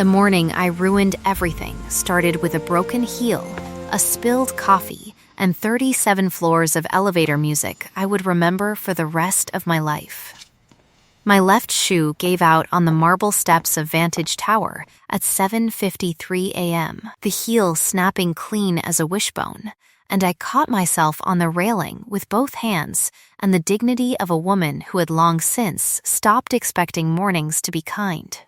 The morning I ruined everything started with a broken heel, a spilled coffee, and 37 floors of elevator music I would remember for the rest of my life. My left shoe gave out on the marble steps of Vantage Tower at 7:53 a.m., the heel snapping clean as a wishbone, and I caught myself on the railing with both hands and the dignity of a woman who had long since stopped expecting mornings to be kind.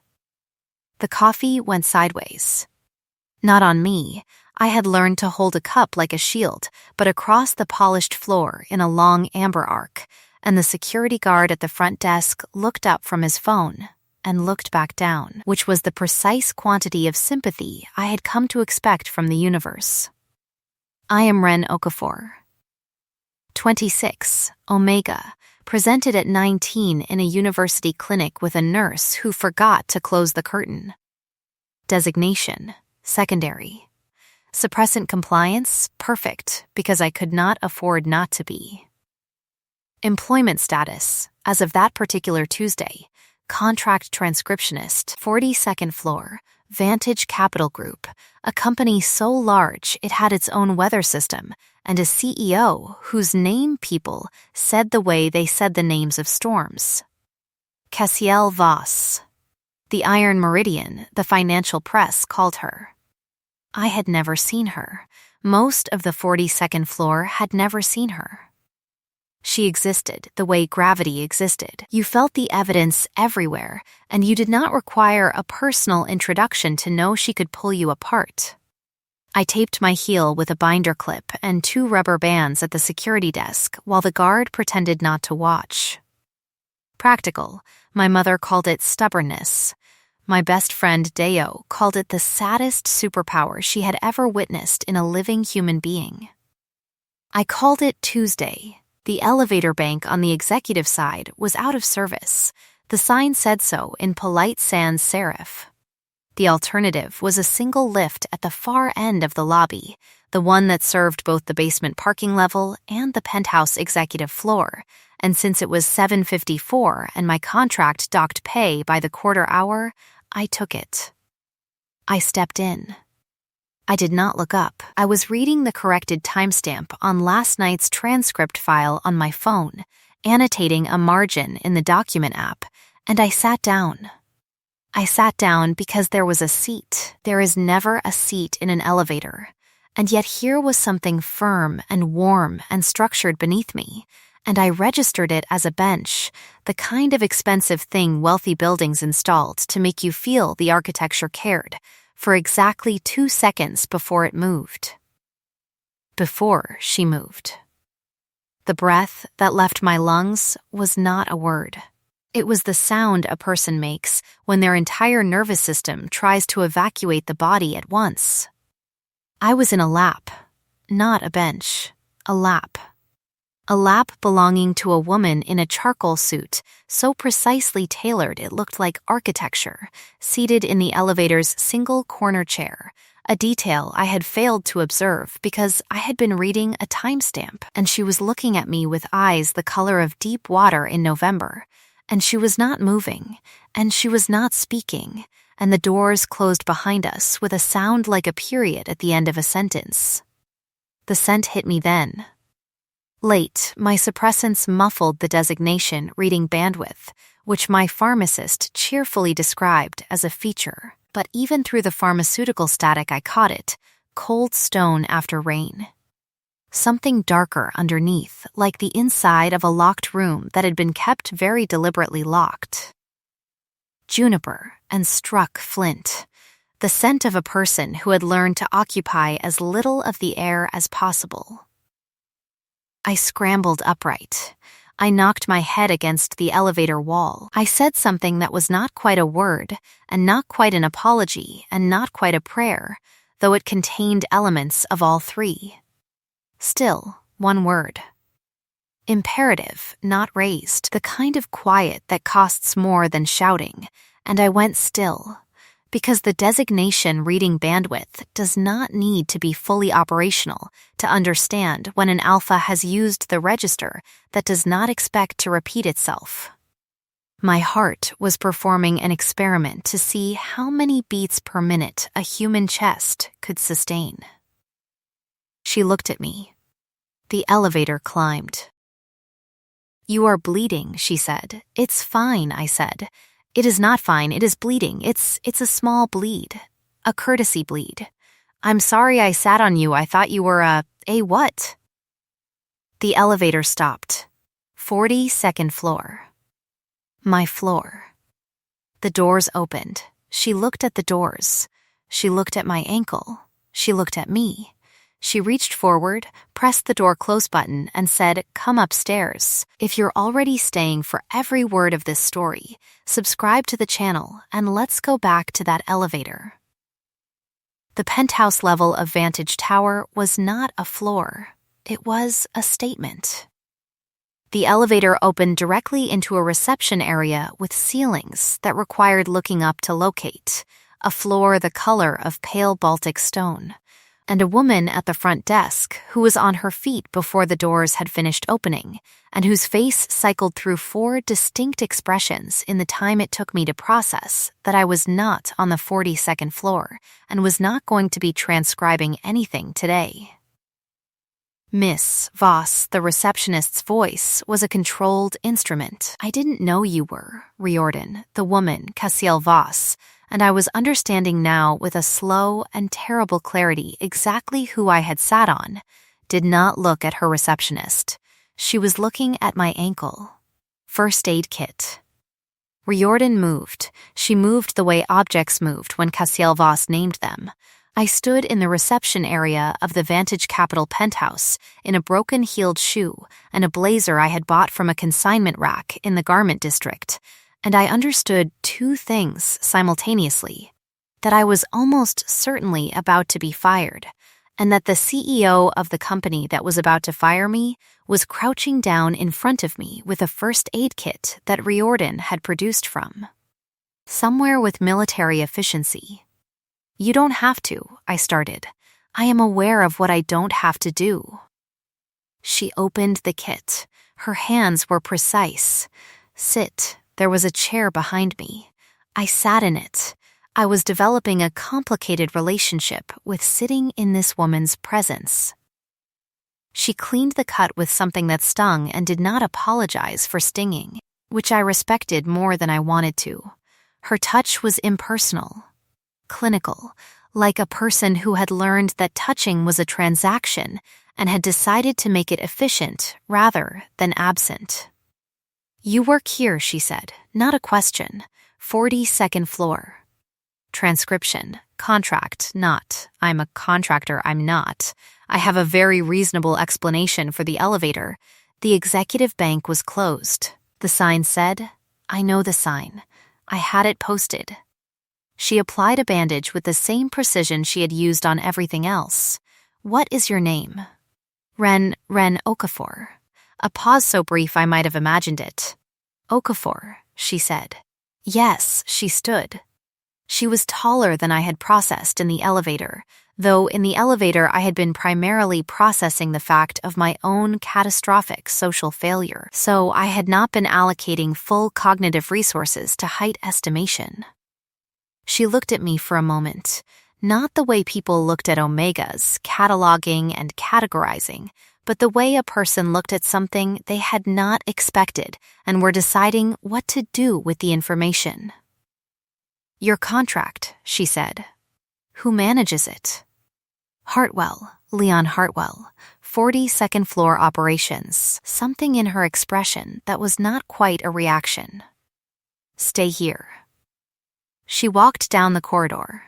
The coffee went sideways. Not on me. I had learned to hold a cup like a shield, but across the polished floor in a long amber arc, and the security guard at the front desk looked up from his phone and looked back down, which was the precise quantity of sympathy I had come to expect from the universe. I am Ren Okafor. 26, Omega, presented at 19 in a university clinic with a nurse who forgot to close the curtain. Designation, secondary. Suppressant compliance, perfect, because I could not afford not to be. Employment status, as of that particular Tuesday, contract transcriptionist, 42nd floor, Vantage Capital Group, a company so large it had its own weather system, and a CEO whose name people said the way they said the names of storms. Cassiel Voss. The Iron Meridian, the financial press called her. I had never seen her. Most of the 42nd floor had never seen her. She existed the way gravity existed. You felt the evidence everywhere, and you did not require a personal introduction to know she could pull you apart. I taped my heel with a binder clip and 2 rubber bands at the security desk while the guard pretended not to watch. Practical. My mother called it stubbornness. My best friend Deo called it the saddest superpower she had ever witnessed in a living human being. I called it Tuesday. The elevator bank on the executive side was out of service. The sign said so in polite sans serif. The alternative was a single lift at the far end of the lobby, the one that served both the basement parking level and the penthouse executive floor, and since it was 7:54 and my contract docked pay by the quarter hour, I took it. I stepped in. I did not look up. I was reading the corrected timestamp on last night's transcript file on my phone, annotating a margin in the document app, and I sat down. I sat down because there was a seat. There is never a seat in an elevator. And yet here was something firm and warm and structured beneath me, and I registered it as a bench, the kind of expensive thing wealthy buildings installed to make you feel the architecture cared, for exactly 2 seconds before it moved. Before she moved. The breath that left my lungs was not a word. It was the sound a person makes when their entire nervous system tries to evacuate the body at once. I was in a lap, not a bench, a lap. A lap belonging to a woman in a charcoal suit, so precisely tailored it looked like architecture, seated in the elevator's single corner chair, a detail I had failed to observe because I had been reading a timestamp, and she was looking at me with eyes the color of deep water in November. And she was not moving, and she was not speaking, and the doors closed behind us with a sound like a period at the end of a sentence. The scent hit me then. Late, my suppressants muffled the designation reading bandwidth, which my pharmacist cheerfully described as a feature, but even through the pharmaceutical static I caught it, cold stone after rain. Something darker underneath, like the inside of a locked room that had been kept very deliberately locked. Juniper and struck flint, the scent of a person who had learned to occupy as little of the air as possible. I scrambled upright. I knocked my head against the elevator wall. I said something that was not quite a word, and not quite an apology, and not quite a prayer, though it contained elements of all three. Still, one word. Imperative, not raised, the kind of quiet that costs more than shouting, and I went still, because the designation reading bandwidth does not need to be fully operational to understand when an alpha has used the register that does not expect to repeat itself. My heart was performing an experiment to see how many beats per minute a human chest could sustain. She looked at me. The elevator climbed. "You are bleeding," she said. "It's fine," I said. "It is not fine, it is bleeding. It's a small bleed. A courtesy bleed. I'm sorry I sat on you, I thought you were a what?" The elevator stopped. 42nd floor. My floor. The doors opened. She looked at the doors. She looked at my ankle. She looked at me. She reached forward, pressed the door close button, and said, "Come upstairs. If you're already staying for every word of this story, subscribe to the channel and let's go back to that elevator." The penthouse level of Vantage Tower was not a floor. It was a statement. The elevator opened directly into a reception area with ceilings that required looking up to locate, a floor the color of pale Baltic stone, and a woman at the front desk who was on her feet before the doors had finished opening, and whose face cycled through 4 distinct expressions in the time it took me to process that I was not on the 42nd floor and was not going to be transcribing anything today. Miss Voss, the receptionist's voice, was a controlled instrument. "I didn't know you were, Riordan, the woman, Cassiel Voss," and I was understanding now with a slow and terrible clarity exactly who I had sat on, did not look at her receptionist. She was looking at my ankle. First aid kit. Riordan moved. She moved the way objects moved when Cassiel Voss named them. I stood in the reception area of the Vantage Capital penthouse in a broken-heeled shoe and a blazer I had bought from a consignment rack in the garment district, and I understood 2 things simultaneously: that I was almost certainly about to be fired, and that the CEO of the company that was about to fire me was crouching down in front of me with a first aid kit that Riordan had produced from somewhere with military efficiency. "You don't have to," I started. "I am aware of what I don't have to do." She opened the kit. Her hands were precise. "Sit." There was a chair behind me. I sat in it. I was developing a complicated relationship with sitting in this woman's presence. She cleaned the cut with something that stung and did not apologize for stinging, which I respected more than I wanted to. Her touch was impersonal. Clinical, like a person who had learned that touching was a transaction and had decided to make it efficient rather than absent. "You work here," she said, "not a question. 42nd floor. Transcription. Contract, not. I'm a contractor, I'm not. I have a very reasonable explanation for the elevator. The executive bank was closed. The sign said, I know the sign. I had it posted." She applied a bandage with the same precision she had used on everything else. "What is your name?" Ren Okafor." A pause so brief I might have imagined it. "Okafor," she said. Yes, she stood. She was taller than I had processed in the elevator, though in the elevator I had been primarily processing the fact of my own catastrophic social failure, so I had not been allocating full cognitive resources to height estimation. She looked at me for a moment, not the way people looked at omegas, cataloging and categorizing, but the way a person looked at something they had not expected and were deciding what to do with the information. "Your contract," she said. "Who manages it?" "Hartwell, Leon Hartwell, 42nd floor operations." Something in her expression that was not quite a reaction. "Stay here." She walked down the corridor.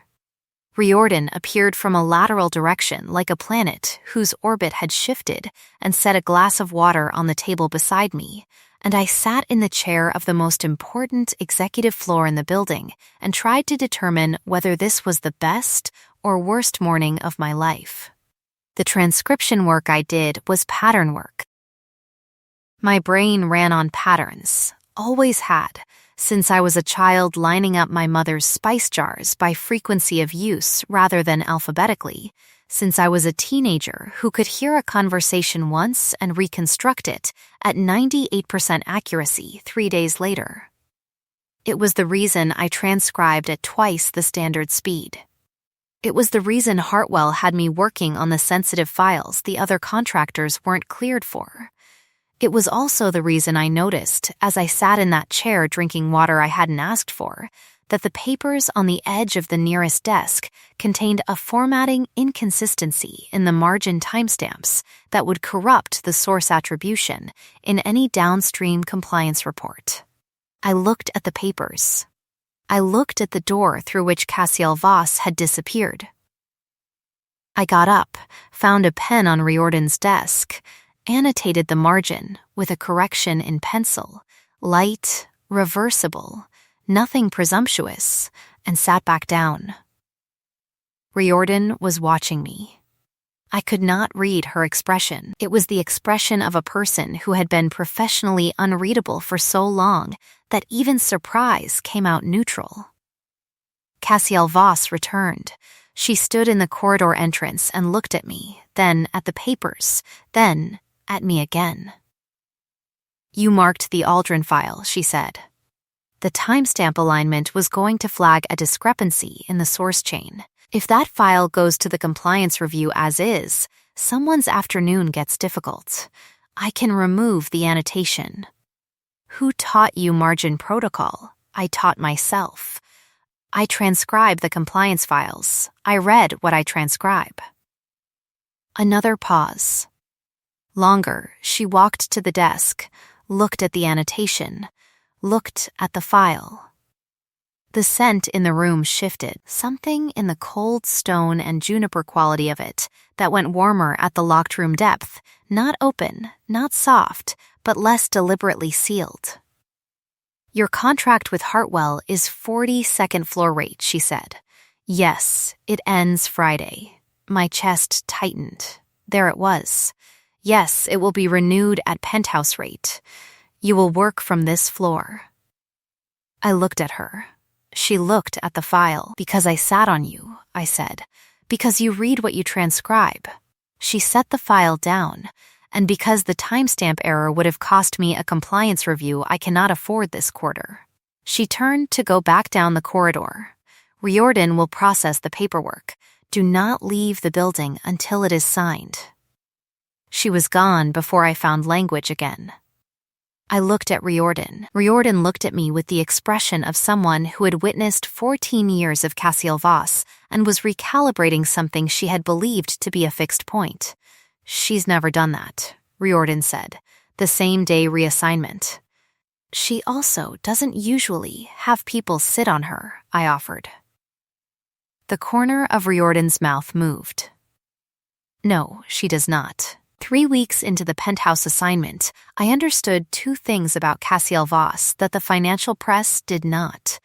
Riordan appeared from a lateral direction like a planet whose orbit had shifted and set a glass of water on the table beside me, and I sat in the chair of the most important executive floor in the building and tried to determine whether this was the best or worst morning of my life. The transcription work I did was pattern work. My brain ran on patterns, always had, since I was a child lining up my mother's spice jars by frequency of use rather than alphabetically, since I was a teenager who could hear a conversation once and reconstruct it at 98% accuracy 3 days later. It was the reason I transcribed at twice the standard speed. It was the reason Hartwell had me working on the sensitive files the other contractors weren't cleared for. It was also the reason I noticed, as I sat in that chair drinking water I hadn't asked for, that the papers on the edge of the nearest desk contained a formatting inconsistency in the margin timestamps that would corrupt the source attribution in any downstream compliance report. I looked at the papers. I looked at the door through which Cassiel Voss had disappeared. I got up, found a pen on Riordan's desk, annotated the margin with a correction in pencil, light, reversible, nothing presumptuous, and sat back down. Riordan was watching me. I could not read her expression. It was the expression of a person who had been professionally unreadable for so long that even surprise came out neutral. Cassiel Voss returned. She stood in the corridor entrance and looked at me, then at the papers, then at me again. "You marked the Aldrin file," she said. The timestamp alignment was going to flag a discrepancy in the source chain. If that file goes to the compliance review as is, someone's afternoon gets difficult. I can remove the annotation. Who taught you margin protocol? I taught myself. I transcribe the compliance files. I read what I transcribe. Another pause. Longer, she walked to the desk, looked at the annotation, looked at the file. The scent in the room shifted, something in the cold stone and juniper quality of it that went warmer at the locked room depth, not open, not soft, but less deliberately sealed. "Your contract with Hartwell is 40 second floor rate," she said. "Yes, it ends Friday." My chest tightened. There it was. "Yes, it will be renewed at penthouse rate. You will work from this floor." I looked at her. She looked at the file. "Because I sat on you," I said. "Because you read what you transcribe." She set the file down. "And because the timestamp error would have cost me a compliance review I cannot afford this quarter." She turned to go back down the corridor. "Riordan will process the paperwork. Do not leave the building until it is signed." She was gone before I found language again. I looked at Riordan. Riordan looked at me with the expression of someone who had witnessed 14 years of Cassiel Voss and was recalibrating something she had believed to be a fixed point. "She's never done that," Riordan said. "The same-day reassignment." "She also doesn't usually have people sit on her," I offered. The corner of Riordan's mouth moved. "No, she does not." 3 weeks into the penthouse assignment, I understood 2 things about Cassiel Voss that the financial press did not.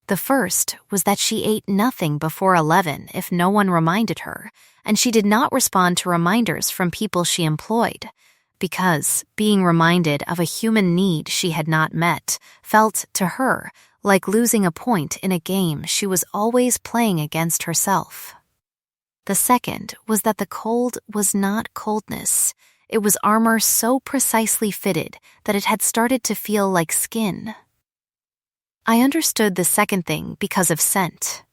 The first was that she ate nothing before 11 if no one reminded her, and she did not respond to reminders from people she employed, because being reminded of a human need she had not met felt, to her, like losing a point in a game she was always playing against herself. The second was that the cold was not coldness. It was armor so precisely fitted that it had started to feel like skin. I understood the second thing because of scent.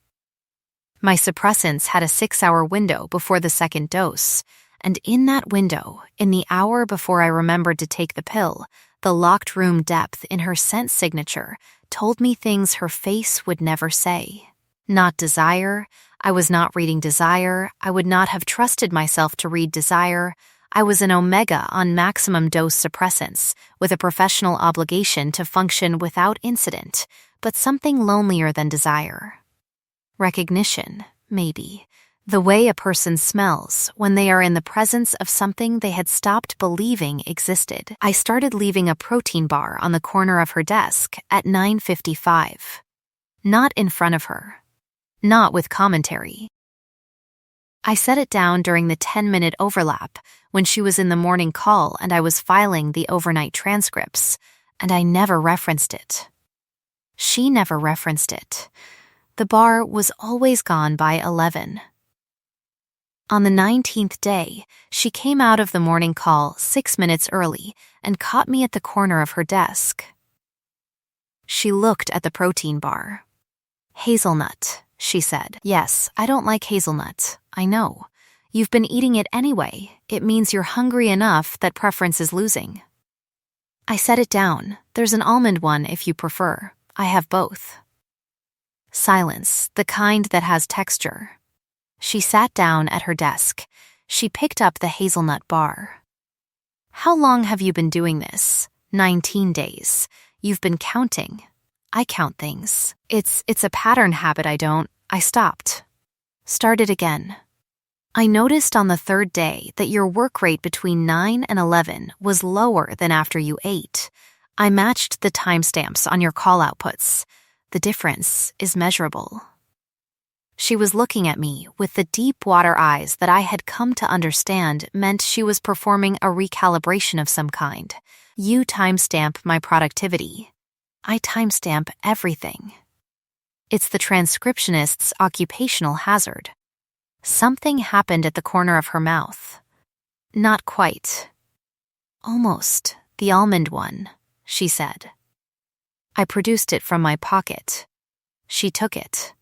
My suppressants had a 6-hour window before the second dose, and in that window, in the hour before I remembered to take the pill, the locked room depth in her scent signature told me things her face would never say. Not desire. I was not reading desire. I would not have trusted myself to read desire. I was an omega on maximum dose suppressants, with a professional obligation to function without incident, but something lonelier than desire. Recognition, maybe. The way a person smells when they are in the presence of something they had stopped believing existed. I started leaving a protein bar on the corner of her desk at 9:55. Not in front of her. Not with commentary. I set it down during the 10-minute overlap when she was in the morning call and I was filing the overnight transcripts, and I never referenced it. She never referenced it. The bar was always gone by 11. On the 19th day, she came out of the morning call 6 minutes early and caught me at the corner of her desk. She looked at the protein bar. Hazelnut, she said. Yes, I don't like hazelnut. I know. You've been eating it anyway. It means you're hungry enough that preference is losing. I set it down. There's an almond one if you prefer. I have both. Silence, the kind that has texture. She sat down at her desk. She picked up the hazelnut bar. How long have you been doing this? 19 days. You've been counting. I count things. It's a pattern habit I stopped. Started again. I noticed on the third day that your work rate between 9 and 11 was lower than after you ate. I matched the timestamps on your call outputs. The difference is measurable. She was looking at me with the deep water eyes that I had come to understand meant she was performing a recalibration of some kind. You timestamp my productivity. I timestamp everything. It's the transcriptionist's occupational hazard. Something happened at the corner of her mouth. Not quite. Almost the almond one, she said. I produced it from my pocket. She took it.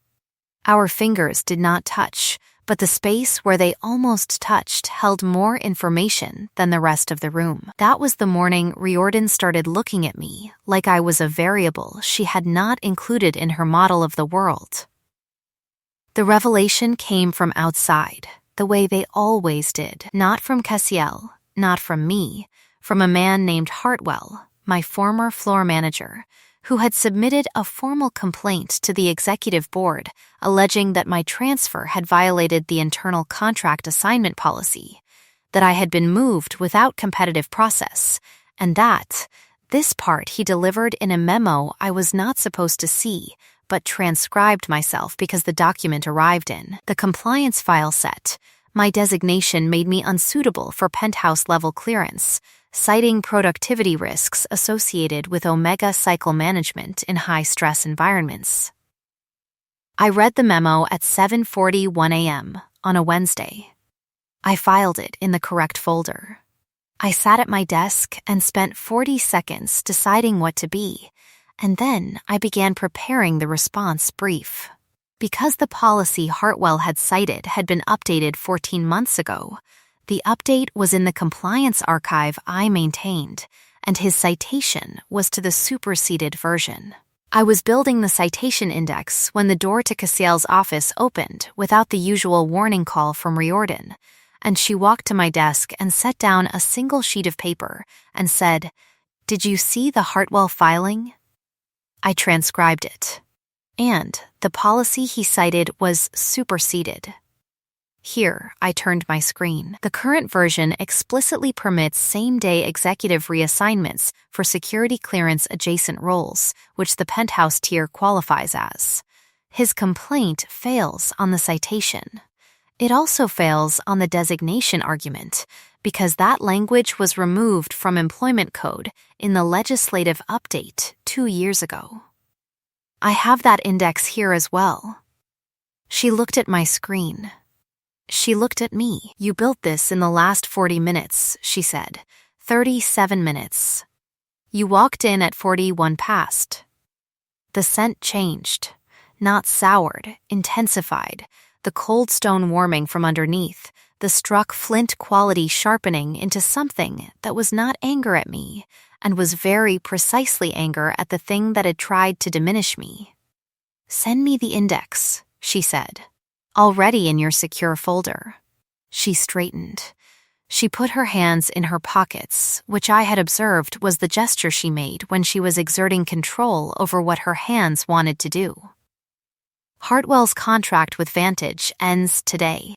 Our fingers did not touch, but the space where they almost touched held more information than the rest of the room. That was the morning Riordan started looking at me like I was a variable she had not included in her model of the world. The revelation came from outside, the way they always did, not from Cassiel, not from me, from a man named Hartwell, my former floor manager, who had submitted a formal complaint to the executive board alleging that my transfer had violated the internal contract assignment policy, that I had been moved without competitive process, and that this part he delivered in a memo I was not supposed to see, but transcribed myself because the document arrived in the compliance file set. My designation made me unsuitable for penthouse-level clearance, citing productivity risks associated with omega cycle management in high-stress environments. I read the memo at 7:41 a.m. on a Wednesday. I filed it in the correct folder. I sat at my desk and spent 40 seconds deciding what to be, and then I began preparing the response brief. Because the policy Hartwell had cited had been updated 14 months ago, the update was in the compliance archive I maintained, and his citation was to the superseded version. I was building the citation index when the door to Cassiel's office opened without the usual warning call from Riordan, and she walked to my desk and set down a single sheet of paper and said, "Did you see the Hartwell filing?" I transcribed it. And the policy he cited was superseded. Here, I turned my screen. The current version explicitly permits same-day executive reassignments for security clearance-adjacent roles, which the penthouse tier qualifies as. His complaint fails on the citation. It also fails on the designation argument, because that language was removed from employment code in the legislative update 2 years ago. I have that index here as well. She looked at my screen. She looked at me. You built this in the last 40 minutes, she said. 37 minutes. You walked in at 41 past. The scent changed. Not soured, intensified. The cold stone warming from underneath. The struck flint quality sharpening into something that was not anger at me, and was very precisely anger at the thing that had tried to diminish me. Send me the index, she said. Already in your secure folder. She straightened. She put her hands in her pockets, which I had observed was the gesture she made when she was exerting control over what her hands wanted to do. Hartwell's contract with Vantage ends today.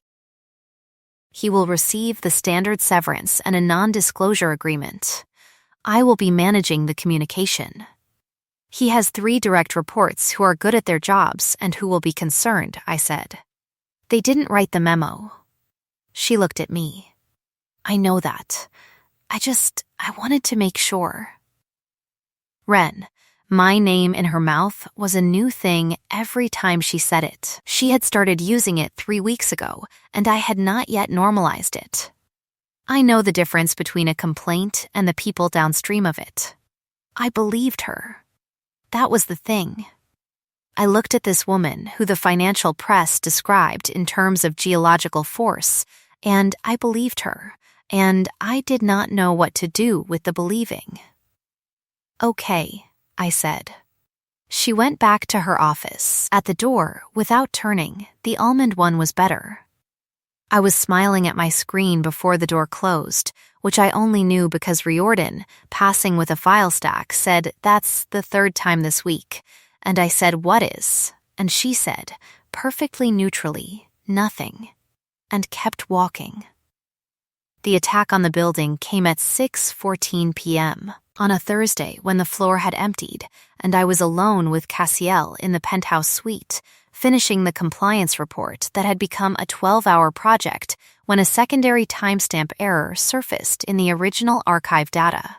He will receive the standard severance and a non-disclosure agreement. I will be managing the communication. He has 3 direct reports who are good at their jobs and who will be concerned, I said. They didn't write the memo. She looked at me. I know that. I wanted to make sure. Ren, my name in her mouth was a new thing every time she said it. She had started using it 3 weeks ago, and I had not yet normalized it. I know the difference between a complaint and the people downstream of it. I believed her. That was the thing. I looked at this woman who the financial press described in terms of geological force, and I believed her, and I did not know what to do with the believing. "Okay," I said. She went back to her office. At the door, without turning, the almond one was better. I was smiling at my screen before the door closed, which I only knew because Riordan, passing with a file stack, said, "That's the third time this week." And I said, "What is?" And she said, perfectly neutrally, "Nothing," and kept walking. The attack on the building came at 6:14 p.m. on a Thursday when the floor had emptied, and I was alone with Cassiel in the penthouse suite, finishing the compliance report that had become a 12-hour project when a secondary timestamp error surfaced in the original archive data.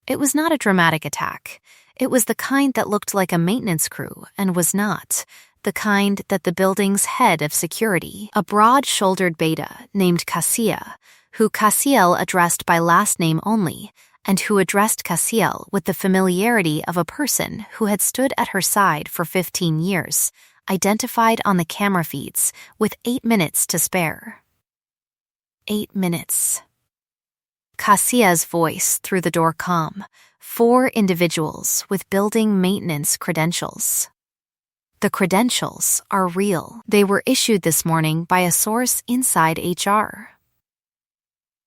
It was not a dramatic attack. It was the kind that looked like a maintenance crew and was not, the kind that the building's head of security, a broad-shouldered beta named Cassia, who Cassiel addressed by last name only, and who addressed Cassiel with the familiarity of a person who had stood at her side for 15 years, identified on the camera feeds with 8 minutes to spare. 8 minutes. Cassia's voice through the door calm. 4 individuals with building maintenance credentials. The credentials are real. They were issued this morning by a source inside HR.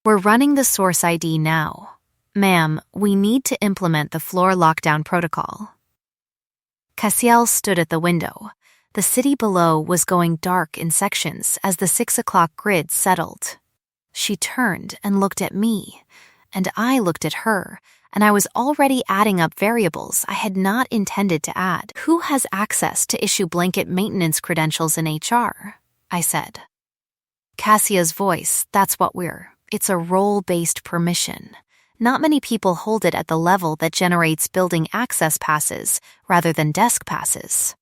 We're running the source ID now. Ma'am, we need to implement the floor lockdown protocol. Cassiel stood at the window. The city below was going dark in sections as the 6 o'clock grid settled. She turned and looked at me, and I looked at her, and I was already adding up variables I had not intended to add. "Who has access to issue blanket maintenance credentials in HR?" I said. Cassia's voice, it's a role-based permission. Not many people hold it at the level that generates building access passes rather than desk passes.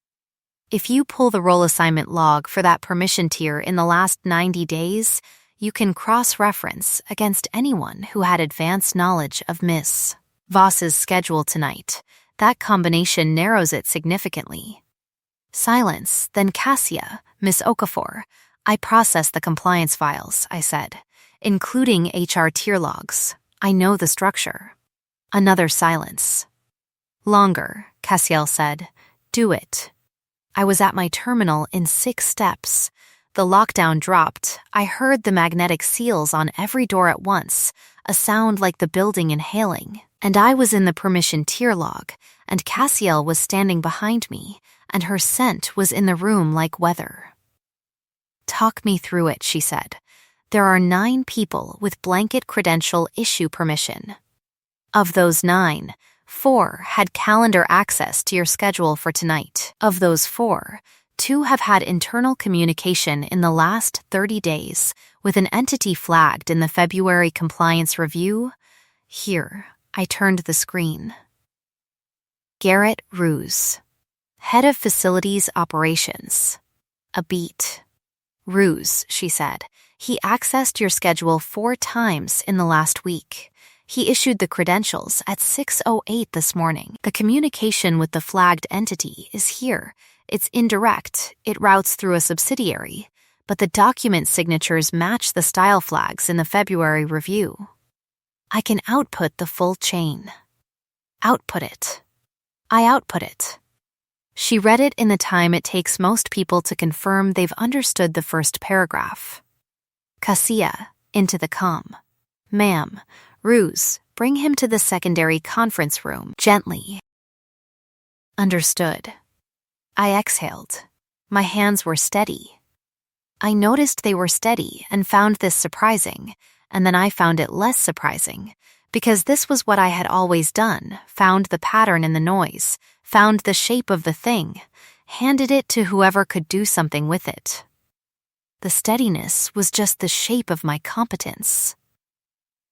If you pull the role assignment log for that permission tier in the last 90 days, you can cross-reference against anyone who had advanced knowledge of Miss Voss's schedule tonight. That combination narrows it significantly. Silence, then Cassia, Miss Okafor. "I process the compliance files," I said, "including HR tier logs. I know the structure." Another silence. "Longer," Cassiel said. "Do it." I was at my terminal in 6 steps. The lockdown dropped. I heard the magnetic seals on every door at once, a sound like the building inhaling. And I was in the permission tier log, and Cassiel was standing behind me, and her scent was in the room like weather. "Talk me through it," she said. "There are 9 people with blanket credential issue permission. Of those 9, 4 had calendar access to your schedule for tonight. Of those 4, 2 have had internal communication in the last 30 days with an entity flagged in the February compliance review. Here, I turned the screen. Garrett Ruse, head of facilities operations. A beat. "Ruse," she said. "He accessed your schedule 4 times in the last week. He issued the credentials at 6:08 this morning. The communication with the flagged entity is here. It's indirect. It routes through a subsidiary, but the document signatures match the style flags in the February review. I can output the full chain." "Output it." I output it. She read it in the time it takes most people to confirm they've understood the first paragraph. Cassia, into the comm. "Ma'am, Ruse, bring him to the secondary conference room, gently." Understood. I exhaled. My hands were steady. I noticed they were steady and found this surprising, and then I found it less surprising, because this was what I had always done, found the pattern in the noise, found the shape of the thing, handed it to whoever could do something with it. The steadiness was just the shape of my competence.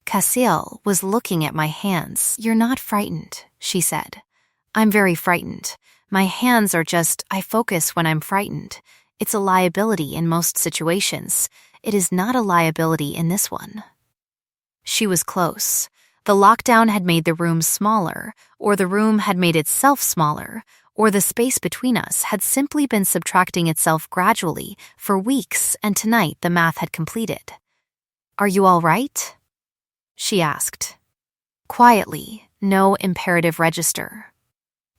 Cassiel was looking at my hands. "You're not frightened," she said. "I'm very frightened. My hands are I focus when I'm frightened. It's a liability in most situations. It is not a liability in this one." She was close. The lockdown had made the room smaller, or the room had made itself smaller, or the space between us had simply been subtracting itself gradually for weeks, and tonight the math had completed. "Are you all right?" she asked. Quietly, no imperative register.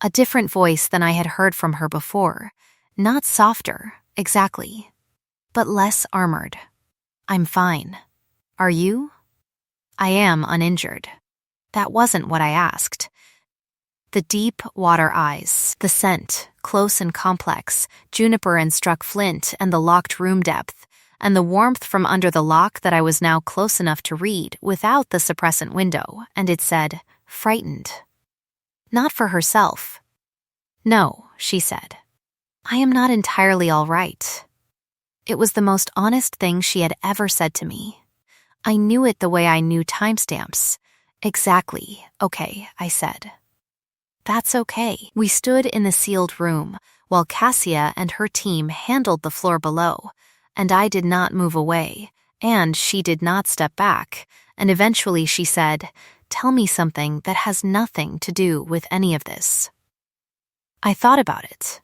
A different voice than I had heard from her before, not softer, exactly, but less armored. "I'm fine. Are you?" "I am uninjured." That wasn't what I asked. The deep water eyes, the scent, close and complex, juniper and struck flint and the locked room depth, and the warmth from under the lock that I was now close enough to read without the suppressant window, and it said, "Frightened." Not for herself. "No," she said. "I am not entirely all right." It was the most honest thing she had ever said to me. I knew it the way I knew timestamps. "Exactly, okay," I said. "That's okay." We stood in the sealed room while Cassia and her team handled the floor below, and I did not move away, and she did not step back, and eventually she said, "Tell me something that has nothing to do with any of this." I thought about it.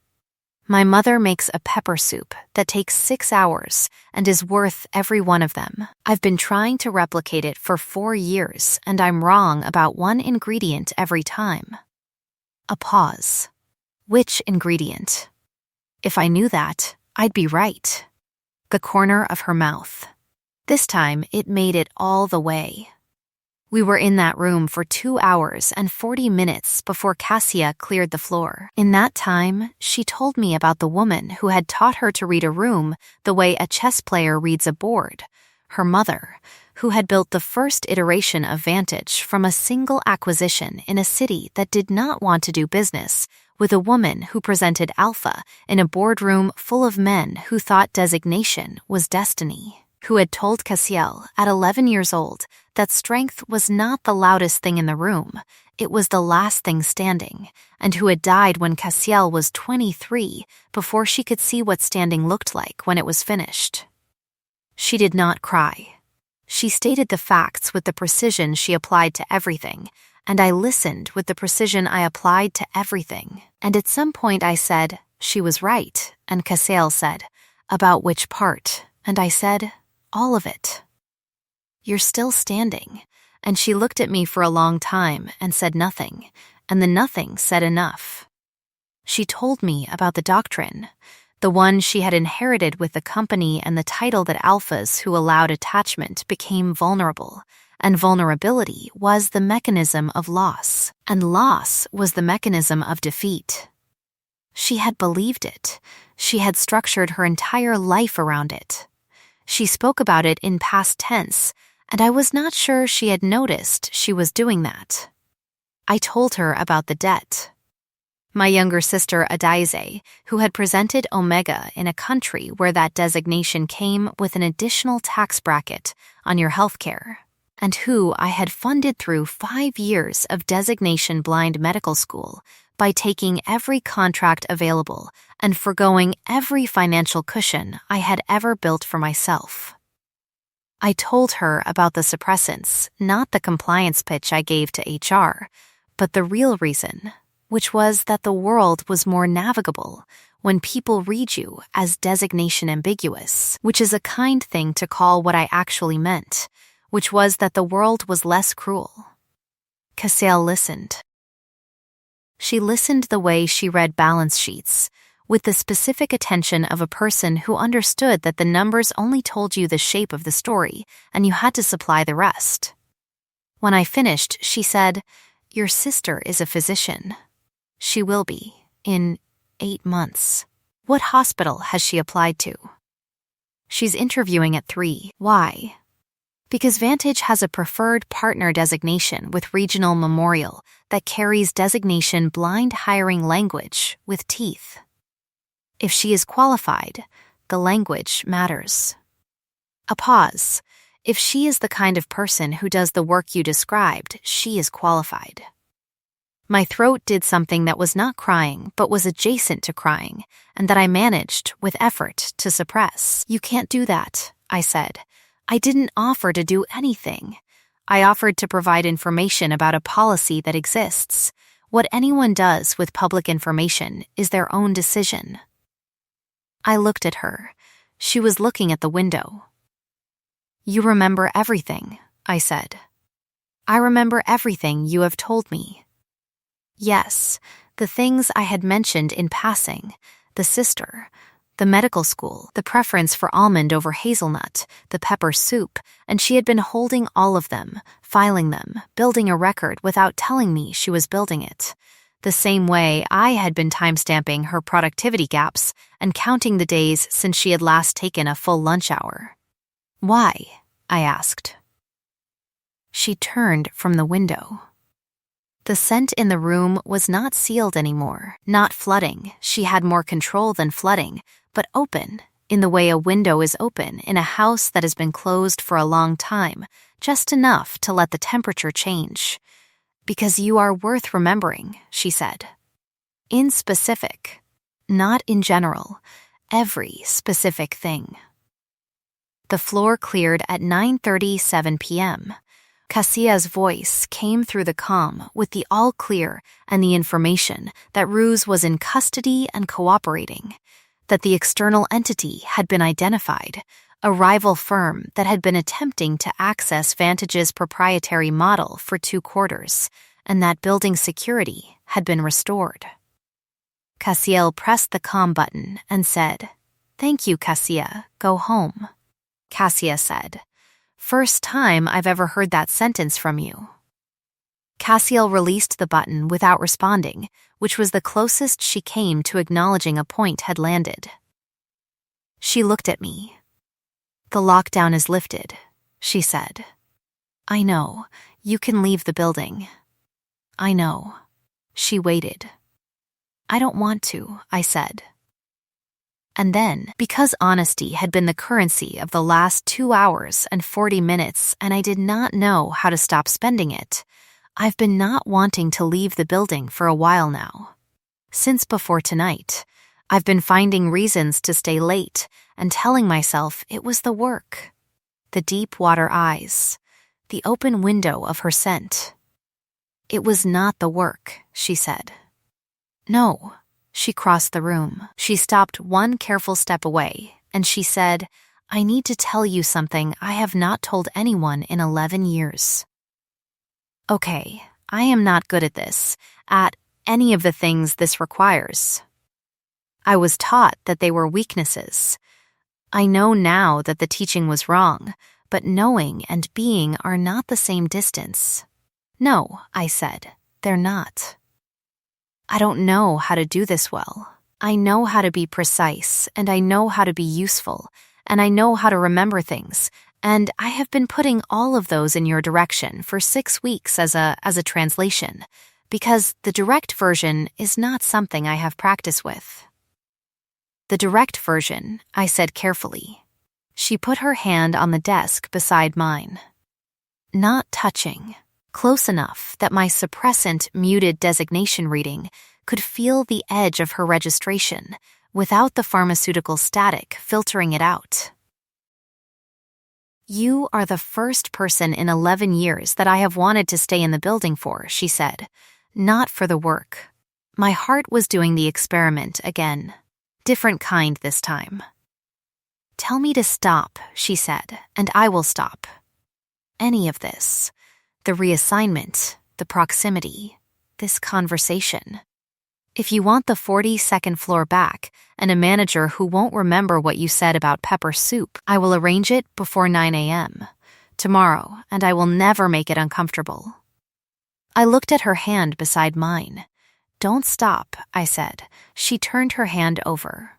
My mother makes a pepper soup that takes 6 hours and is worth every one of them. I've been trying to replicate it for 4 years, and I'm wrong about one ingredient every time. A pause. Which ingredient? If I knew that, I'd be right. The corner of her mouth. This time, it made it all the way. We were in that room for 2 hours and 40 minutes before Cassia cleared the floor. In that time, she told me about the woman who had taught her to read a room the way a chess player reads a board, her mother, who had built the first iteration of Vantage from a single acquisition in a city that did not want to do business with a woman who presented alpha in a boardroom full of men who thought designation was destiny, who had told Cassiel at 11 years old that strength was not the loudest thing in the room, it was the last thing standing, and who had died when Cassiel was 23 before she could see what standing looked like when it was finished. She did not cry. She stated the facts with the precision she applied to everything, and I listened with the precision I applied to everything. And at some point I said, "She was right," and Cassiel said, "About which part?" And I said, "All of it." "You're still standing." And she looked at me for a long time and said nothing, and the nothing said enough. She told me about the doctrine, the one she had inherited with the company and the title that alphas who allowed attachment became vulnerable, and vulnerability was the mechanism of loss, and loss was the mechanism of defeat. She had believed it. She had structured her entire life around it. She spoke about it in past tense, and I was not sure she had noticed she was doing that. I told her about the debt. My younger sister Adaize, who had presented Omega in a country where that designation came with an additional tax bracket on your healthcare, and who I had funded through 5 years of designation-blind medical school by taking every contract available and forgoing every financial cushion I had ever built for myself. I told her about the suppressants, not the compliance pitch I gave to HR, but the real reason, which was that the world was more navigable when people read you as designation ambiguous, which is a kind thing to call what I actually meant, which was that the world was less cruel. Cassiel listened. She listened the way she read balance sheets, with the specific attention of a person who understood that the numbers only told you the shape of the story, and you had to supply the rest. When I finished, she said, "Your sister is a physician. She will be, in 8 months. What hospital has she applied to?" "She's interviewing at 3. Why?" "Because Vantage has a preferred partner designation with Regional Memorial that carries designation blind hiring language with teeth. If she is qualified, the language matters." A pause. "If she is the kind of person who does the work you described, she is qualified." My throat did something that was not crying, but was adjacent to crying, and that I managed, with effort, to suppress. "You can't do that," I said. "I didn't offer to do anything. I offered to provide information about a policy that exists. What anyone does with public information is their own decision. I looked at her. She was looking at the window. You remember everything, I said. I remember everything you have told me. Yes, the things I had mentioned in passing, the sister, the medical school, the preference for almond over hazelnut, the pepper soup, and she had been holding all of them, filing them, building a record without telling me she was building it. The same way I had been timestamping her productivity gaps and counting the days since she had last taken a full lunch hour. Why? I asked. She turned from the window. The scent in the room was not sealed anymore, not flooding. She had more control than flooding, but open, in the way a window is open in a house that has been closed for a long time, just enough to let the temperature change. Because you are worth remembering, she said. In specific, not in general, every specific thing. The floor cleared at 9:37 p.m. Kassia's voice came through the comm with the all clear and the information that Ruse was in custody and cooperating, that the external entity had been identified, a rival firm that had been attempting to access Vantage's proprietary model for 2 quarters, and that building security had been restored. Cassiel pressed the comm button and said, "Thank you, Kassia, go home." Kassia said, "First time I've ever heard that sentence from you." Cassiel released the button without responding, which was the closest she came to acknowledging a point had landed. She looked at me. "The lockdown is lifted," she said. "I know. You can leave the building." "I know." She waited. "I don't want to," I said. And then, because honesty had been the currency of the last 2 hours and 40 minutes and I did not know how to stop spending it, I've been not wanting to leave the building for a while now. Since before tonight, I've been finding reasons to stay late and telling myself it was the work. The deep water eyes, the open window of her scent. "It was not the work," she said. "No." She crossed the room. She stopped one careful step away, and she said, "I need to tell you something I have not told anyone in 11 years. Okay, I am not good at this, at any of the things this requires. I was taught that they were weaknesses. I know now that the teaching was wrong, but knowing and being are not the same distance." "No," I said, "they're not. I don't know how to do this well. I know how to be precise, and I know how to be useful, and I know how to remember things, and I have been putting all of those in your direction for 6 weeks as a translation, because the direct version is not something I have practice with." "The direct version," I said carefully. She put her hand on the desk beside mine. Not touching. Close enough that my suppressant muted designation reading could feel the edge of her registration without the pharmaceutical static filtering it out. "You are the first person in 11 years that I have wanted to stay in the building for," she said. "Not for the work. My heart was doing the experiment again. Different kind this time." "Tell me to stop," she said, "and I will stop. Any of this. The reassignment, the proximity, this conversation. If you want the 42nd floor back and a manager who won't remember what you said about pepper soup, I will arrange it before 9 a.m. tomorrow, and I will never make it uncomfortable." I looked at her hand beside mine. "Don't stop," I said. She turned her hand over.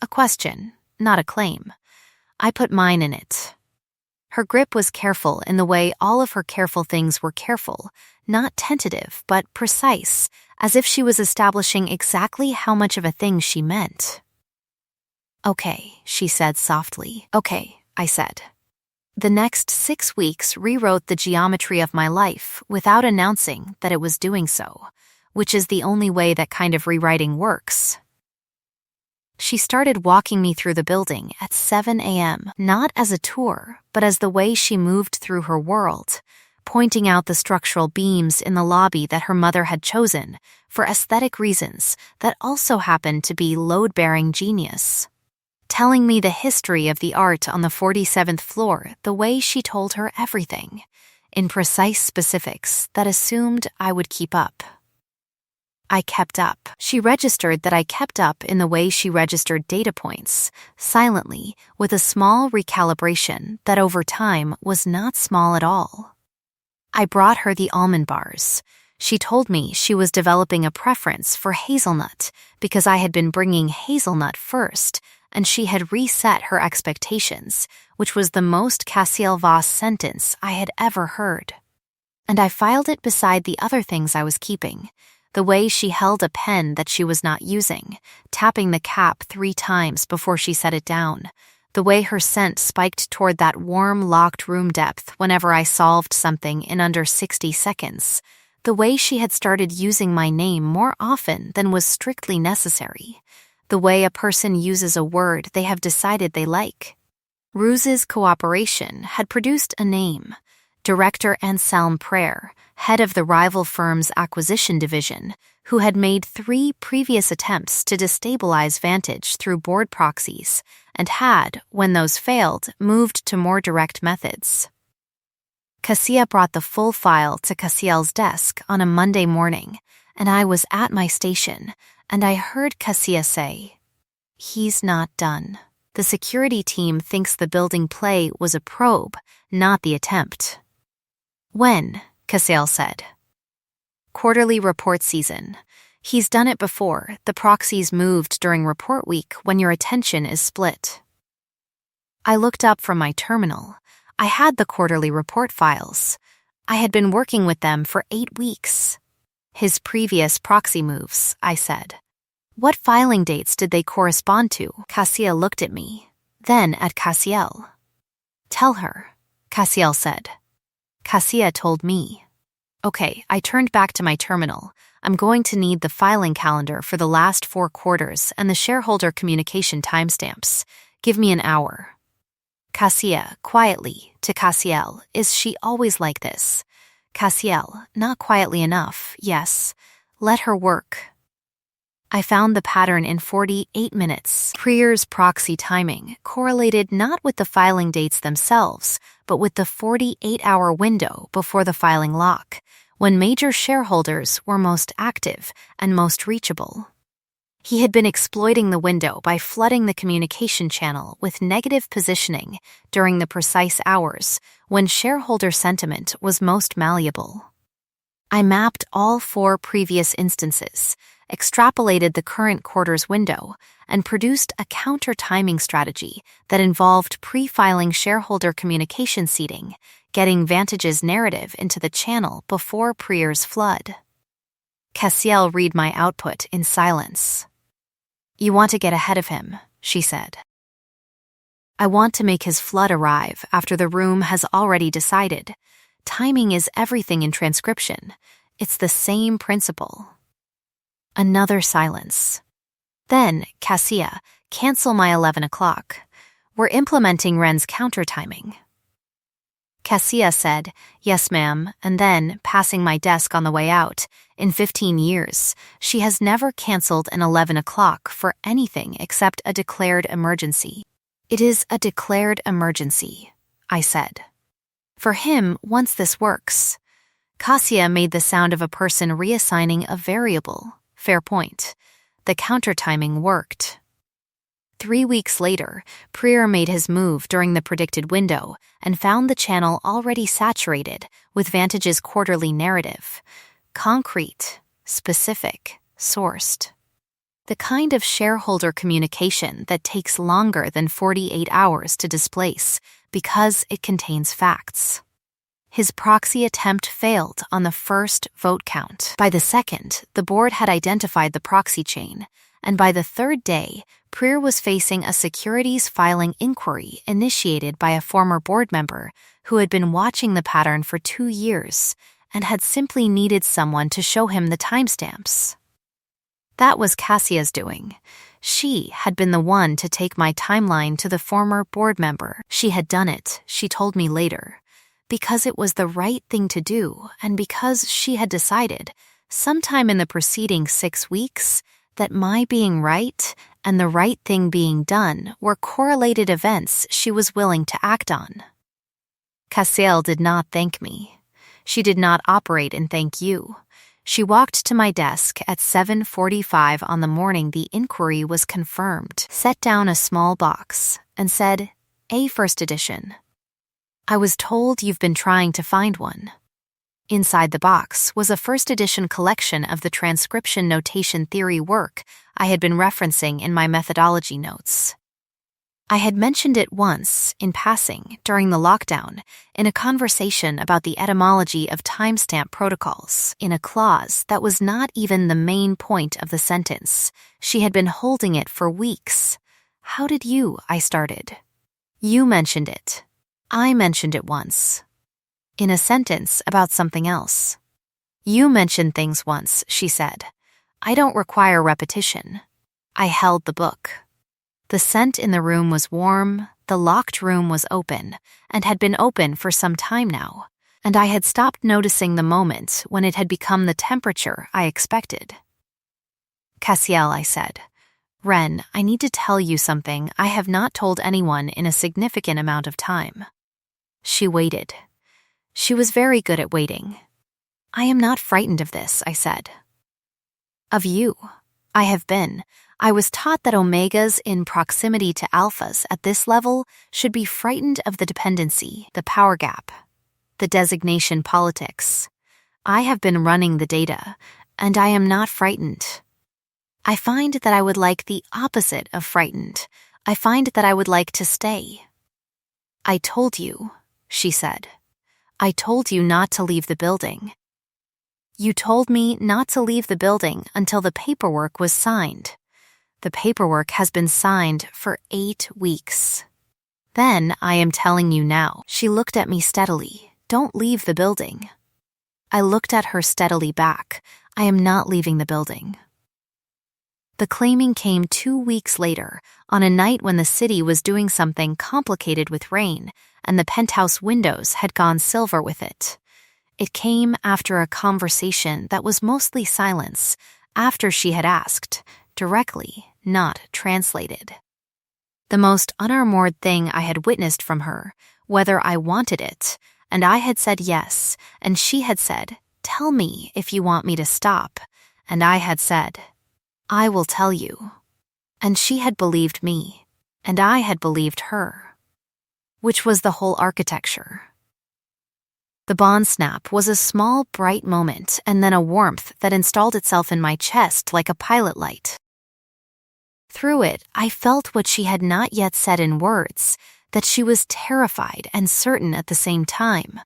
"A question, not a claim." I put mine in it. Her grip was careful in the way all of her careful things were careful, not tentative, but precise, as if she was establishing exactly how much of a thing she meant. "Okay," she said softly. "Okay," I said. The next 6 weeks rewrote the geometry of my life without announcing that it was doing so, which is the only way that kind of rewriting works. She started walking me through the building at 7 a.m., not as a tour, but as the way she moved through her world, pointing out the structural beams in the lobby that her mother had chosen for aesthetic reasons that also happened to be load-bearing genius. Telling me the history of the art on the 47th floor the way she told her everything, in precise specifics that assumed I would keep up. I kept up. She registered that I kept up in the way she registered data points, silently, with a small recalibration that over time was not small at all. I brought her the almond bars. She told me she was developing a preference for hazelnut because I had been bringing hazelnut first, and she had reset her expectations, which was the most Cassiel Voss sentence I had ever heard. And I filed it beside the other things I was keeping. The way she held a pen that she was not using, tapping the cap 3 times before she set it down. The way her scent spiked toward that warm, locked room depth whenever I solved something in under 60 seconds. The way she had started using my name more often than was strictly necessary. The way a person uses a word they have decided they like. Ruse's cooperation had produced a name. Director Anselm Prayer, head of the rival firm's acquisition division, who had made 3 previous attempts to destabilize Vantage through board proxies, and had, when those failed, moved to more direct methods. Cassia brought the full file to Cassiel's desk on a Monday morning, and I was at my station, and I heard Cassia say, "He's not done. The security team thinks the building play was a probe, not the attempt." "When?" Cassiel said. "Quarterly report season. He's done it before. The proxies moved during report week when your attention is split." I looked up from my terminal. I had the quarterly report files. I had been working with them for 8 weeks. "His previous proxy moves," I said. "What filing dates did they correspond to?" Cassia looked at me, then at Cassiel. "Tell her," Cassiel said. Cassia told me. "Okay," I turned back to my terminal. "I'm going to need the filing calendar for the last 4 quarters and the shareholder communication timestamps. Give me an hour." Cassia, quietly, to Cassiel, "Is she always like this?" Cassiel, "Not quietly enough, yes. Let her work." I found the pattern in 48 minutes. Prier's proxy timing correlated not with the filing dates themselves, but with the 48-hour window before the filing lock, when major shareholders were most active and most reachable. He had been exploiting the window by flooding the communication channel with negative positioning during the precise hours when shareholder sentiment was most malleable. I mapped all 4 previous instances, extrapolated the current quarter's window, and produced a counter-timing strategy that involved pre-filing shareholder communication seeding, getting Vantage's narrative into the channel before Prier's flood. Cassiel read my output in silence. "You want to get ahead of him," she said. "I want to make his flood arrive after the room has already decided. Timing is everything in transcription. It's the same principle." Another silence. Then, Cassia, "Cancel my 11 o'clock. We're implementing Ren's counter-timing." Cassia said, "Yes, ma'am," and then, passing my desk on the way out, "In 15 years, she has never canceled an 11 o'clock for anything except a declared emergency." "It is a declared emergency," I said. "For him, once this works." Cassia made the sound of a person reassigning a variable. Fair point. The counter-timing worked. 3 weeks later, Prier made his move during the predicted window and found the channel already saturated with Vantage's quarterly narrative. Concrete, specific, sourced. The kind of shareholder communication that takes longer than 48 hours to displace because it contains facts. His proxy attempt failed on the first vote count. By the second, the board had identified the proxy chain, and by the third day, Prier was facing a securities filing inquiry initiated by a former board member who had been watching the pattern for 2 years and had simply needed someone to show him the timestamps. That was Cassia's doing. She had been the one to take my timeline to the former board member. She had done it, she told me later, because it was the right thing to do and because she had decided, sometime in the preceding 6 weeks, that my being right and the right thing being done were correlated events she was willing to act on. Cassiel did not thank me. She did not operate in thank you. She walked to my desk at 7:45 on the morning the inquiry was confirmed, set down a small box, and said, "A first edition. I was told you've been trying to find one." Inside the box was a first edition collection of the transcription notation theory work I had been referencing in my methodology notes. I had mentioned it once, in passing, during the lockdown, in a conversation about the etymology of timestamp protocols, in a clause that was not even the main point of the sentence. She had been holding it for weeks. "How did you?" I started. "You mentioned it. I mentioned it once. In a sentence about something else." "You mentioned things once," she said. "I don't require repetition." I held the book. The scent in the room was warm, the locked room was open, and had been open for some time now, and I had stopped noticing the moment when it had become the temperature I expected. "Cassiel," I said, "Ren, I need to tell you something I have not told anyone in a significant amount of time." She waited. She was very good at waiting. "I am not frightened of this," I said. "Of you. I have been. I was taught that omegas in proximity to alphas at this level should be frightened of the dependency, the power gap, the designation politics. I have been running the data, and I am not frightened. I find that I would like the opposite of frightened. I find that I would like to stay." "I told you," she said. "I told you not to leave the building. You told me not to leave the building until the paperwork was signed. The paperwork has been signed for 8 weeks. Then I am telling you now." She looked at me steadily. "Don't leave the building." I looked at her steadily back. "I am not leaving the building." The claiming came 2 weeks later, on a night when the city was doing something complicated with rain, and the penthouse windows had gone silver with it. It came after a conversation that was mostly silence, after she had asked, directly, not translated. The most unarmored thing I had witnessed from her, whether I wanted it, and I had said yes, and she had said, "Tell me if you want me to stop," and I had said, "I will tell you." And she had believed me, and I had believed her. Which was the whole architecture. The bond snap was a small, bright moment, and then a warmth that installed itself in my chest like a pilot light. Through it, I felt what she had not yet said in words, that she was terrified and certain at the same time,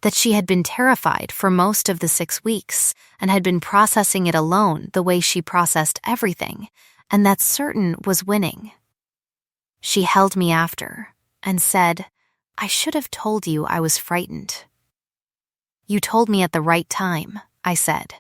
that she had been terrified for most of the 6 weeks and had been processing it alone the way she processed everything, and that certain was winning. She held me after and said, "I should have told you I was frightened." "You told me at the right time," I said.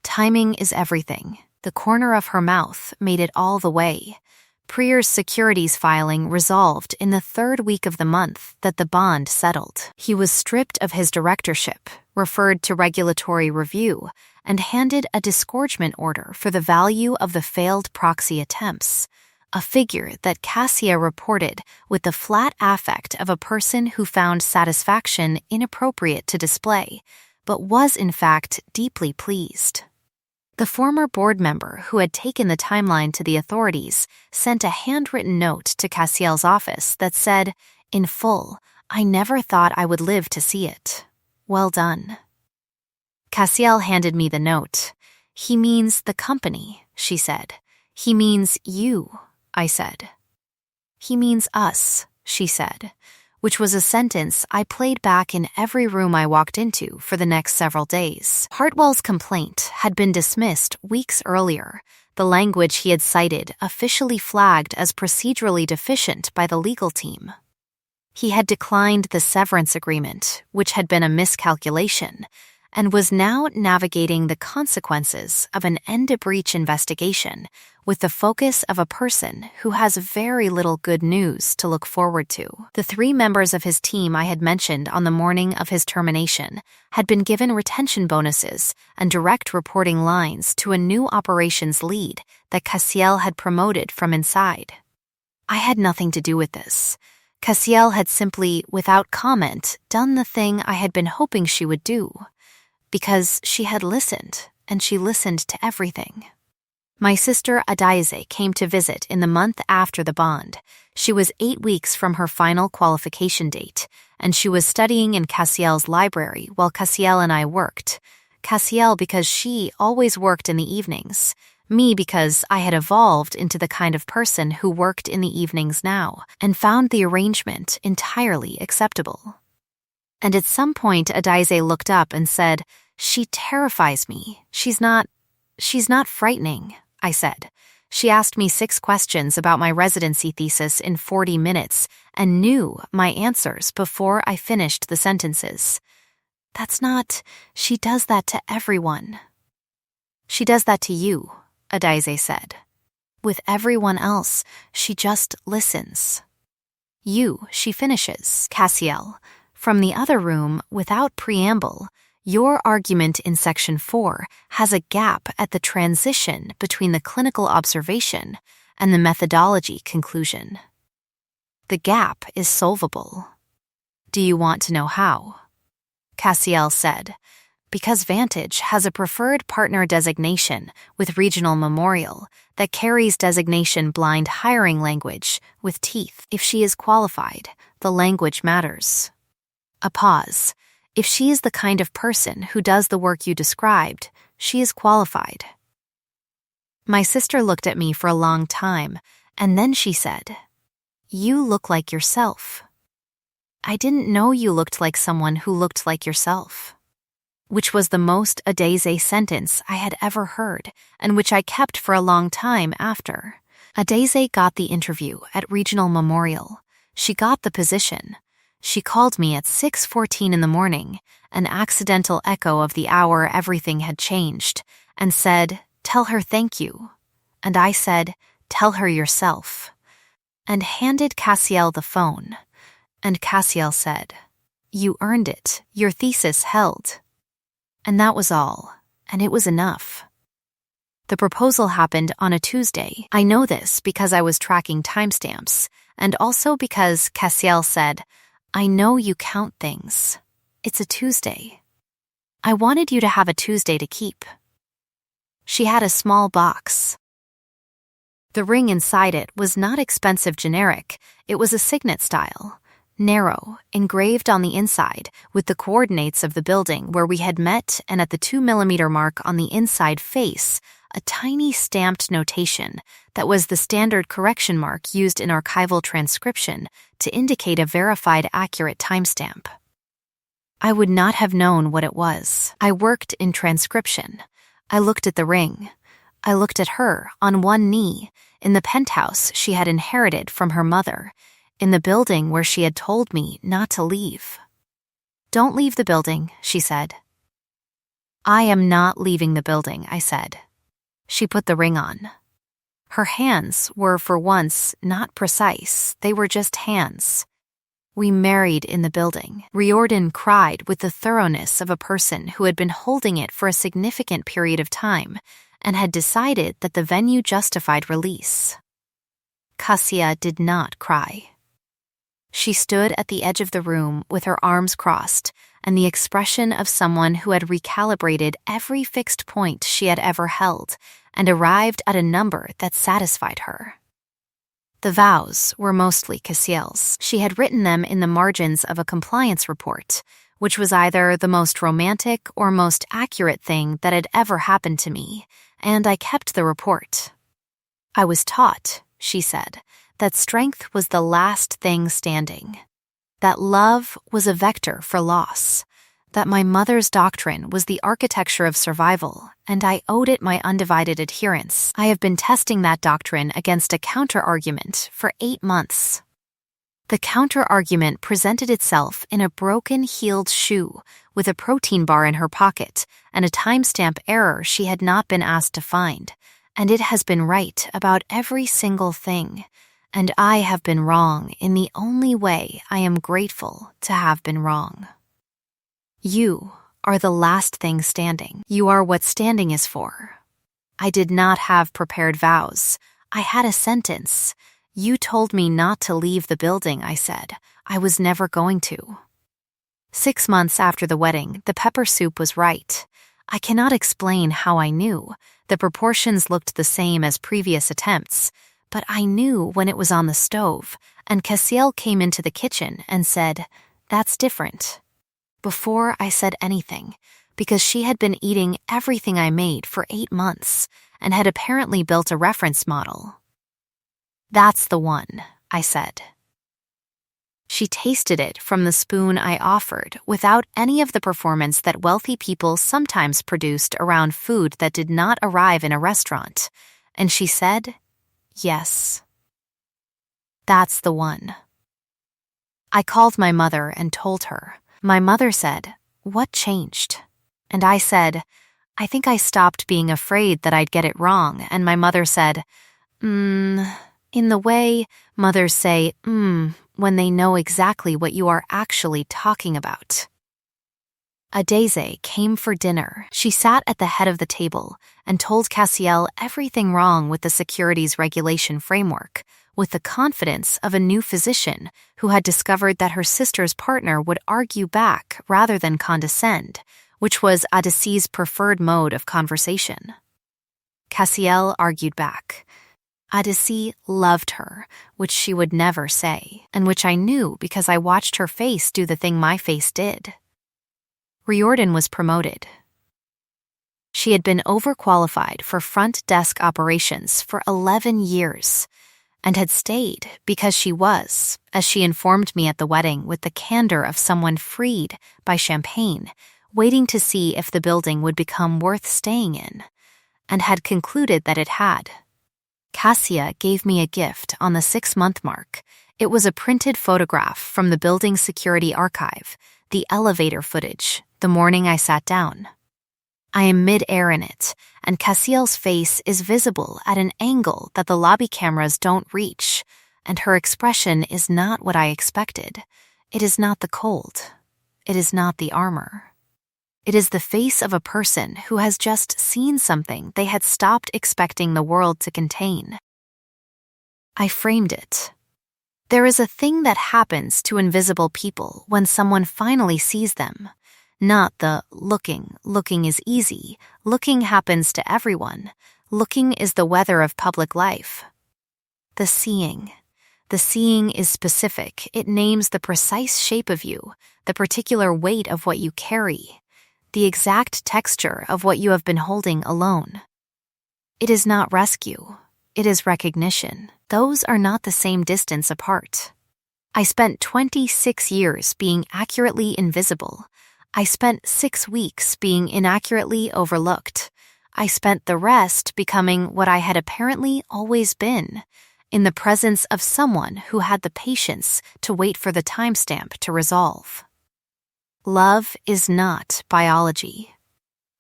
"Timing is everything." The corner of her mouth made it all the way. Prier's securities filing resolved in the 3rd week of the month that the bond settled. He was stripped of his directorship, referred to regulatory review, and handed a disgorgement order for the value of the failed proxy attempts, a figure that Cassia reported with the flat affect of a person who found satisfaction inappropriate to display, but was in fact deeply pleased. The former board member who had taken the timeline to the authorities sent a handwritten note to Cassiel's office that said, in full, "I never thought I would live to see it. Well done." Cassiel handed me the note. "He means the company," she said. "He means you," I said. "He means us," she said, which was a sentence I played back in every room I walked into for the next several days. Hartwell's complaint had been dismissed weeks earlier, the language he had cited officially flagged as procedurally deficient by the legal team. He had declined the severance agreement, which had been a miscalculation, and was now navigating the consequences of an end-to-breach investigation with the focus of a person who has very little good news to look forward to. The 3 members of his team I had mentioned on the morning of his termination had been given retention bonuses and direct reporting lines to a new operations lead that Cassiel had promoted from inside. I had nothing to do with this. Cassiel had simply, without comment, done the thing I had been hoping she would do, because she had listened, and she listened to everything. My sister Adaize came to visit in the month after the bond. She was 8 weeks from her final qualification date, and she was studying in Cassiel's library while Cassiel and I worked. Cassiel because she always worked in the evenings. Me because I had evolved into the kind of person who worked in the evenings now and found the arrangement entirely acceptable. And at some point Adaize looked up and said, "She terrifies me. She's not frightening," I said. She asked me 6 questions about my residency thesis in 40 minutes and knew my answers before I finished the sentences. She does that to everyone. She does that to you, Adaize said. With everyone else, she just listens. You, she finishes, Cassiel. From the other room, without preamble, your argument in Section 4 has a gap at the transition between the clinical observation and the methodology conclusion. The gap is solvable. Do you want to know how? Cassiel said, because Vantage has a preferred partner designation with Regional Memorial that carries designation blind hiring language with teeth. If she is qualified, the language matters. A pause. If she is the kind of person who does the work you described, she is qualified. My sister looked at me for a long time, and then she said, "You look like yourself." I didn't know you looked like someone who looked like yourself. Which was the most Adaize sentence I had ever heard, and which I kept for a long time after. Adaize got the interview at Regional Memorial. She got the position. She called me at 6:14 in the morning, an accidental echo of the hour everything had changed, and said, "Tell her thank you." And I said, "Tell her yourself," and handed Cassiel the phone. And Cassiel said, "You earned it. Your thesis held." And that was all, and it was enough. The proposal happened on a Tuesday. I know this because I was tracking timestamps, and also because Cassiel said, "I know you count things. It's a Tuesday. I wanted you to have a Tuesday to keep." She had a small box. The ring inside it was not expensive generic. It was a signet style. Narrow, engraved on the inside, with the coordinates of the building where we had met, and at the 2mm mark on the inside face, a tiny stamped notation that was the standard correction mark used in archival transcription to indicate a verified accurate timestamp. I would not have known what it was. I worked in transcription. I looked at the ring. I looked at her, on one knee, in the penthouse she had inherited from her mother, in the building where she had told me not to leave. "Don't leave the building," she said. "I am not leaving the building," I said. She put the ring on. Her hands were, for once, not precise. They were just hands. "We married in the building." Riordan cried with the thoroughness of a person who had been holding it for a significant period of time and had decided that the venue justified release. Cassia did not cry. She stood at the edge of the room with her arms crossed and the expression of someone who had recalibrated every fixed point she had ever held and arrived at a number that satisfied her. The vows were mostly Cassiel's. She had written them in the margins of a compliance report, which was either the most romantic or most accurate thing that had ever happened to me, and I kept the report. "I was taught," she said, "that strength was the last thing standing, that love was a vector for loss, that my mother's doctrine was the architecture of survival, and I owed it my undivided adherence. I have been testing that doctrine against a counter-argument for 8 months. The counter-argument presented itself in a broken-heeled shoe with a protein bar in her pocket and a timestamp error she had not been asked to find, and it has been right about every single thing, and I have been wrong in the only way I am grateful to have been wrong. You are the last thing standing. You are what standing is for. I did not have prepared vows. I had a sentence. You told me not to leave the building, I said. I was never going to. 6 months after the wedding, the pepper soup was right. I cannot explain how I knew. The proportions looked the same as previous attempts, but I knew when it was on the stove, and Cassiel came into the kitchen and said, "That's different." Before I said anything, because she had been eating everything I made for 8 months and had apparently built a reference model. "That's the one," I said. She tasted it from the spoon I offered without any of the performance that wealthy people sometimes produced around food that did not arrive in a restaurant, and she said, "Yes. That's the one." I called my mother and told her. My mother said, "What changed?" And I said, "I think I stopped being afraid that I'd get it wrong," and my mother said, in the way mothers say, when they know exactly what you are actually talking about. Adeze came for dinner. She sat at the head of the table and told Cassiel everything wrong with the securities regulation framework, with the confidence of a new physician who had discovered that her sister's partner would argue back rather than condescend, which was Adese's preferred mode of conversation. Cassiel argued back. Adese loved her, which she would never say, and which I knew because I watched her face do the thing my face did. Riordan was promoted. She had been overqualified for front desk operations for 11 years, and had stayed because she was, as she informed me at the wedding with the candor of someone freed by champagne, waiting to see if the building would become worth staying in, and had concluded that it had. Cassia gave me a gift on the 6-month mark. It was a printed photograph from the building security archive, the elevator footage, the morning I sat down. I am mid-air in it, and Cassiel's face is visible at an angle that the lobby cameras don't reach, and her expression is not what I expected. It is not the cold. It is not the armor. It is the face of a person who has just seen something they had stopped expecting the world to contain. I framed it. There is a thing that happens to invisible people when someone finally sees them. Not the looking is easy. Looking happens to everyone. Looking is the weather of public life. The seeing is specific. It names the precise shape of you, the particular weight of what you carry, the exact texture of what you have been holding alone. It is not rescue. It is recognition. Those are not the same distance apart. I spent 26 years being accurately invisible. I spent 6 weeks being inaccurately overlooked. I spent the rest becoming what I had apparently always been, in the presence of someone who had the patience to wait for the timestamp to resolve. Love is not biology.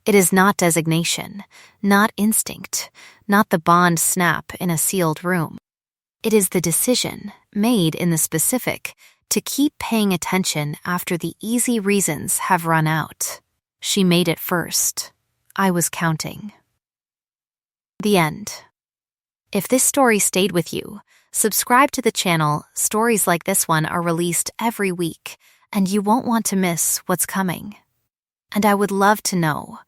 It is not designation, not instinct, not the bond snap in a sealed room. It is the decision, made in the specific, to keep paying attention after the easy reasons have run out. She made it first. I was counting. The end. If this story stayed with you, subscribe to the channel. Stories like this one are released every week, and you won't want to miss what's coming. And I would love to know,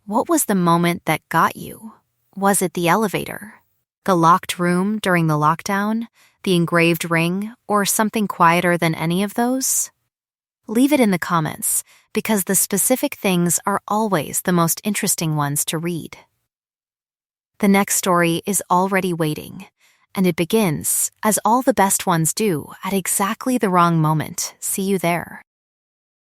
what was the moment that got you? Was it the elevator? The locked room during the lockdown? The engraved ring? Or something quieter than any of those? Leave it in the comments, because the specific things are always the most interesting ones to read. The next story is already waiting, and it begins, as all the best ones do, at exactly the wrong moment. See you there.